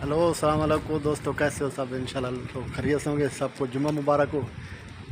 Hello अस्सलाम वालेकुम दोस्तों, कैसे हो सब? इंशाल्लाह तो खैरियत से होंगे। सबको जुम्मा मुबारक हो।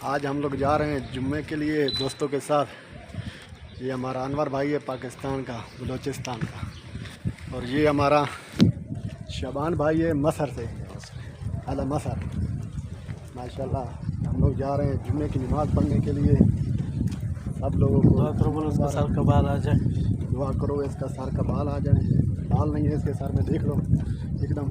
आज हम लोग जा रहे हैं जुम्मे के लिए दोस्तों के साथ। ये हमारा अनवर भाई है पाकिस्तान का, बलूचिस्तान का। और ये हमारा शबान भाई है मसर से, अला मसर। माशाल्लाह हम लोग जा रहे हैं जुम्मे की नमाज़ पढ़ने के लिए। सब लोगों को दुआ करो बोलो इसका सर का बाल आ जाए। दुआ करो इसका सर का बाल आ जाए। बाल नहीं है इसके सर में, देख लो एकदम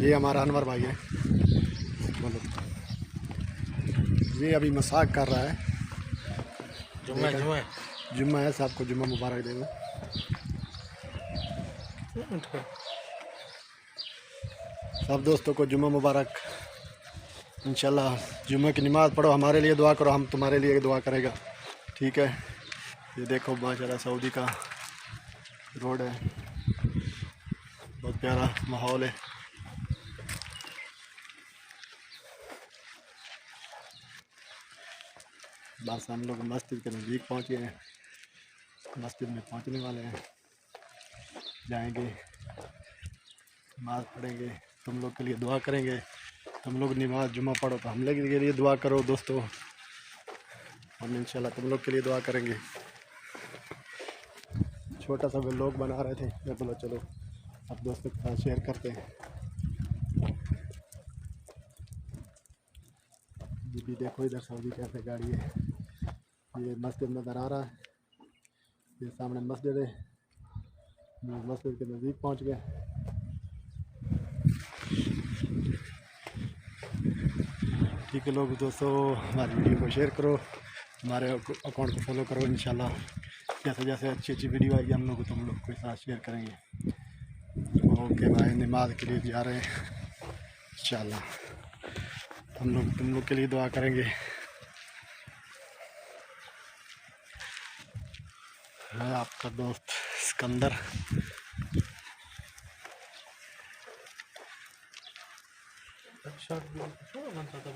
ये हमारा अनवर भाई है। बोलो। ये अभी मसाक कर रहा है। जुम्मा है, सबको जुम्मा मुबारक देना। सब दोस्तों को जुम्मा मुबारक। इंशाल्लाह जुम्मे की नमाज़ पढ़ो, हमारे लिए दुआ करो, हम तुम्हारे लिए दुआ करेगा। ठीक है। ये देखो माशाल्लाह सऊदी का रोड है, बहुत प्यारा माहौल है। बस हम लोग मस्जिद के नज़दीक पहुँच गए हैं। मस्जिद में पहुँचने वाले हैं, जाएंगे, नमाज़ पढ़ेंगे, तुम लोग के लिए दुआ करेंगे। तुम लोग नमाज जुम्मा पढ़ो तो हम लोग के लिए दुआ करो दोस्तों। हम इंशाल्लाह तुम लोग के लिए दुआ करेंगे। छोटा सा लोग बना रहे थे, मैं बोला चलो अब दोस्तों के साथ शेयर करते हैं। ये भी देखो इधर सऊदी कैसे गाड़ी है। ये मस्जिद नज़र आ रहा है, ये सामने मस्जिद है। मस्जिद के नज़दीक पहुंच गए। ठीक है लोग, दोस्तों हमारी वीडियो को शेयर करो, हमारे अकाउंट को फॉलो करो। इंशाल्लाह जैसे जैसे अच्छी अच्छी वीडियो आएगी हम लोग तुम लोग के साथ शेयर करेंगे। ओके भाई, नमाज के लिए जा रहे हैं। इंशाल्लाह हम लोग तुम लोग के लिए दुआ करेंगे। है आपका दोस्त सिकंदर। शॉर्ट वीडियो शो बनता था